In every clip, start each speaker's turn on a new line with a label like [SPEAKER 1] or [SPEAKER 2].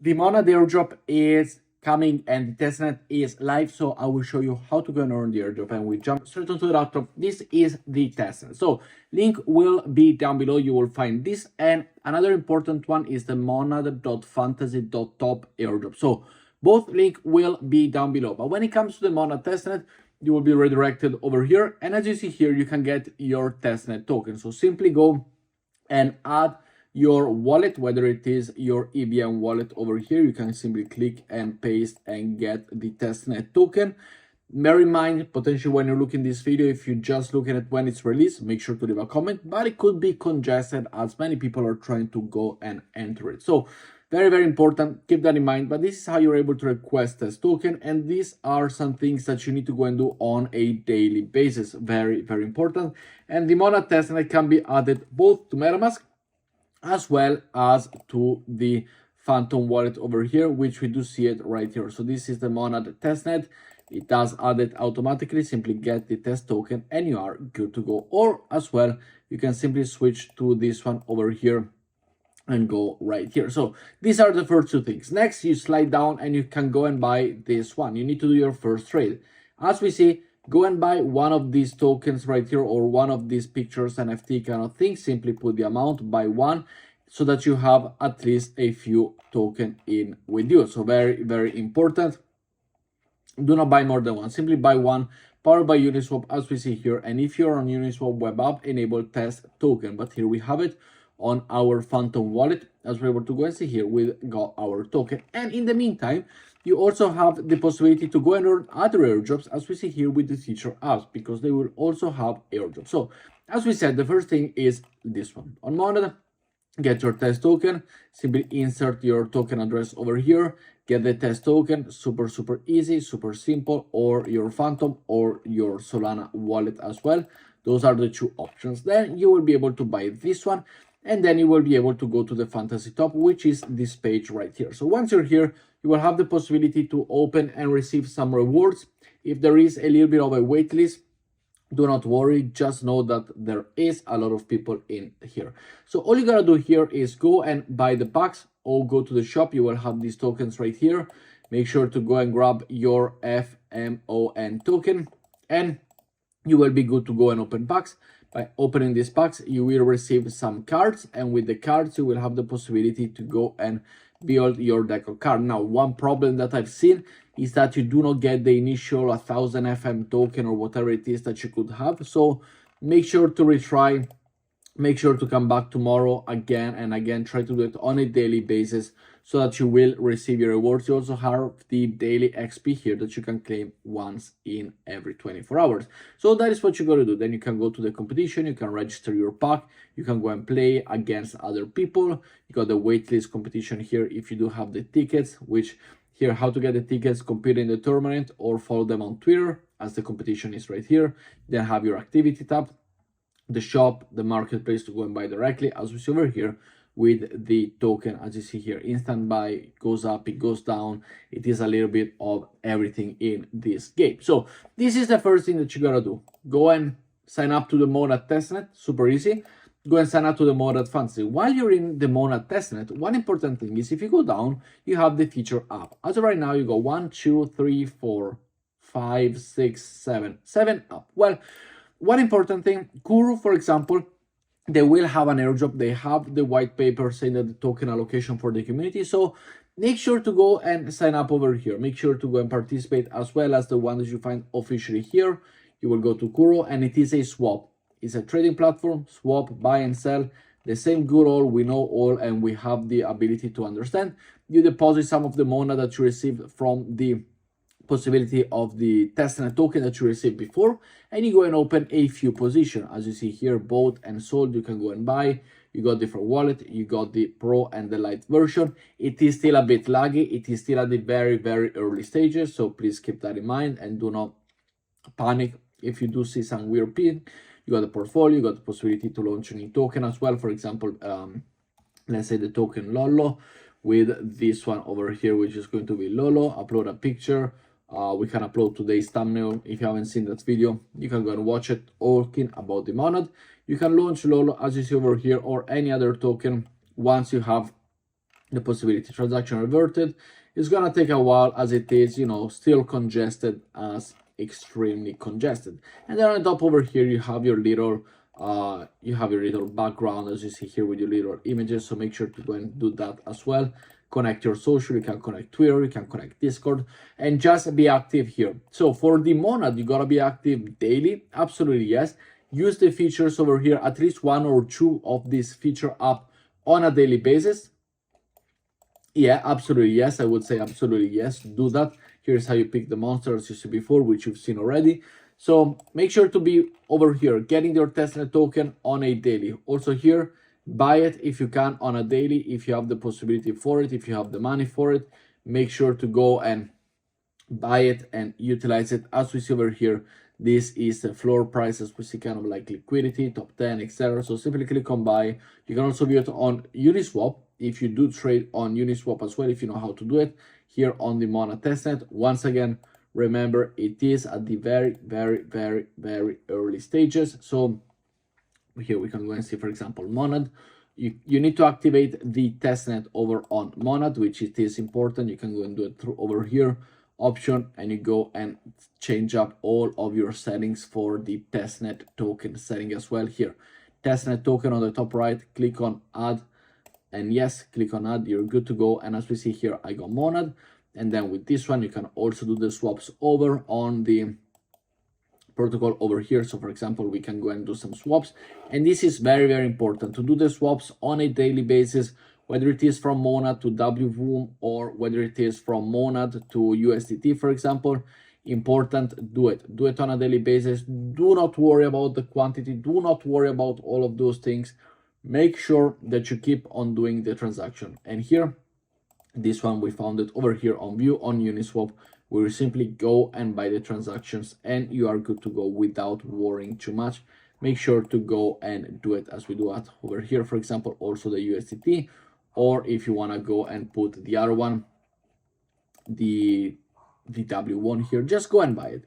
[SPEAKER 1] The MONAD airdrop is coming and the testnet is live, so I will show you how to go and earn the airdrop, and we jump straight onto the laptop. This is the testnet, so link will be down below. You will find this, and another important one is the monad.fantasy.top airdrop. So both link will be down below, but when it comes to the MONAD testnet, you will be redirected over here, and as you see here, you can get your testnet token. So simply go and add your wallet, whether it is your EVM wallet over here. You can simply click and paste and get the testnet token. Bear in mind, potentially when you're looking this video, if you're just looking at when it's released, make sure to leave a comment, but it could be congested as many people are trying to go and enter it. So very, very important, keep that in mind. But this is how you're able to request this token, and these are some things that you need to go and do on a daily basis. Very, very important. And the MONAD testnet can be added both to MetaMask as well as to the Phantom wallet over here, which we do see it right here. So this is the MONAD testnet. It does add it automatically. Simply get the test token and you are good to go. Or as well, you can simply switch to this one over here and go right here. So these are the first two things. Next, you slide down and you can go and buy this one. You need to do your first trade. As we see, go and buy one of these tokens right here, or one of these pictures, NFT kind of thing. Simply put the amount, buy one, so that you have at least a few tokens in with you. So very, very important. Do not buy more than one. Simply buy one, powered by Uniswap, as we see here. And if you're on Uniswap web app, enable test token. But here we have it on our Phantom wallet. As we're able to go and see here, we got our token. And in the meantime, you also have the possibility to go and earn other airdrops, as we see here with the teacher apps, because they will also have airdrops. So as we said, the first thing is this one. On MONAD, get your test token, simply insert your token address over here, get the test token, super, super easy, super simple, or your Phantom or your Solana wallet as well. Those are the two options. Then you will be able to buy this one, and then you will be able to go to the Fantasy Top, which is this page right here. So once you're here, you will have the possibility to open and receive some rewards. If there is a little bit of a wait list, do not worry, just know that there is a lot of people in here. So all you gotta do here is go and buy the packs, or go to the shop. You will have these tokens right here. Make sure to go and grab your FMON token, and you will be good to go and open packs. By opening these packs, you will receive some cards, and with the cards, you will have the possibility to go and build your deck of cards. Now, one problem that I've seen is that you do not get the initial 1000 FM token or whatever it is that you could have. So make sure to retry. Make sure to come back tomorrow again and again. Try to do it on a daily basis so that you will receive your rewards. You also have the daily XP here that you can claim once in every 24 hours. So that is what you got to do. Then you can go to the competition. You can register your pack. You can go and play against other people. You got the waitlist competition here if you do have the tickets, which here, how to get the tickets, compete in the tournament, or follow them on Twitter, as the competition is right here. Then have your activity tab, the shop, the marketplace to go and buy directly, as we see over here with the token. As you see here, instant buy, it goes up, it goes down. It is a little bit of everything in this game. So this is the first thing that you gotta do. Go and sign up to the MONAD testnet, super easy. Go and sign up to the MONAD Fantasy. While you're in the MONAD testnet, one important thing is if you go down, you have the feature app. As of right now, you go 1, 2, 3, 4, 5, 6, 7 up. Well, one important thing, Kuru, for example, they will have an airdrop. They have the white paper saying that the token allocation for the community. So make sure to go and sign up over here. Make sure to go and participate, as well as the one that you find officially here. You will go to Kuru, and it is a swap. It's a trading platform, swap, buy and sell, the same good old we know all, and we have the ability to understand. You deposit some of the MONAD that you received from the possibility of the testnet token that you received before, and you go and open a few positions. As you see here, bought and sold, you can go and buy. You got different wallet, you got the pro and the light version. It is still a bit laggy. It is still at the very, very early stages, so please keep that in mind and do not panic if you do see some weird pin. You got the portfolio, you got the possibility to launch a new token as well. For example, let's say the token Lolo with this one over here, which is going to be Lolo. Upload a picture. We can upload today's thumbnail. If you haven't seen that video, you can go and watch it, talking about the MONAD. You can launch Lolo, as you see over here, or any other token once you have the possibility transaction reverted. It's gonna take a while as it is, you know, still congested, as extremely congested. And then on top over here you have your little background, as you see here, with your little images. So make sure to go and do that as well. Connect your social, you can connect Twitter, you can connect Discord, and just be active here. So for the Monad, you gotta be active daily. Absolutely yes. Use the features over here, at least one or two of these feature up on a daily basis. Yeah, absolutely yes. I would say absolutely yes. Do that. Here's how you pick the monsters you see before, which you've seen already. So make sure to be over here getting your testnet token on a daily. Also here, buy it if you can on a daily, if you have the possibility for it, if you have the money for it. Make sure to go and buy it and utilize it. As we see over here, this is the floor prices. We see kind of like liquidity, top 10, etc. So simply click on buy. You can also view it on Uniswap if you do trade on Uniswap as well, if you know how to do it. Here on the MONAD testnet, once again, remember it is at the very early stages. So here we can go and see, for example, MONAD. You need to activate the testnet over on MONAD, which it is important. You can go and do it through over here option, and you go and change up all of your settings for the testnet token setting as well. Here, testnet token on the top right, click on add, and yes, click on add, you're good to go. And as we see here, I got MONAD, and then with this one you can also do the swaps over on the protocol over here. So for example, we can go and do some swaps, and this is very important to do the swaps on a daily basis, whether it is from MONAD to WVOOM or whether it is from MONAD to USDT, for example. Important, do it on a daily basis. Do not worry about the quantity, do not worry about all of those things. Make sure that you keep on doing the transaction. And here, this one, we found it over here on view on Uniswap. We will simply go and buy the transactions, and you are good to go without worrying too much. Make sure to go and do it as we do it over here, for example, also the USDT, or if you want to go and put the other one, the W1 here, just go and buy it.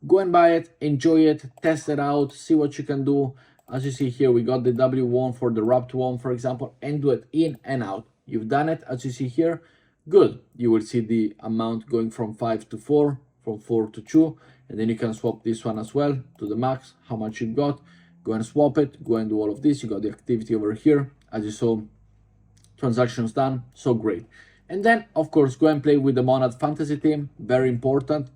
[SPEAKER 1] Go and buy it, enjoy it, test it out, see what you can do. As you see here, we got the W1 for the wrapped one, for example, and do it in and out. You've done it, as you see here. Good. You will see the amount going from 5 to 4, from 4 to 2, and then you can swap this one as well to the max, how much you got. Go and swap it, go and do all of this. You got the activity over here, as you saw, transactions done, so great. And then, of course, go and play with the MONAD fantasy team, very important.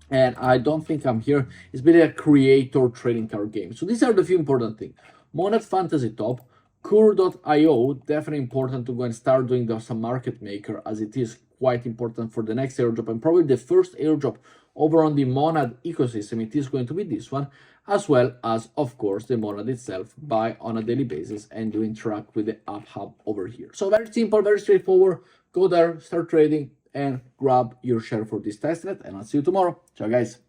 [SPEAKER 1] And I don't think I'm here. It's really a creator trading card game. So these are the few important things. MONAD fantasy top, Kur.io, definitely important to go and start doing some market maker, as it is quite important for the next airdrop, and probably the first airdrop over on the MONAD ecosystem. It is going to be this one, as well as, of course, the MONAD itself, buy on a daily basis and do interact with the app hub over here. So very simple, very straightforward. Go there, start trading, and grab your share for this testnet, and I'll see you tomorrow. Ciao, guys.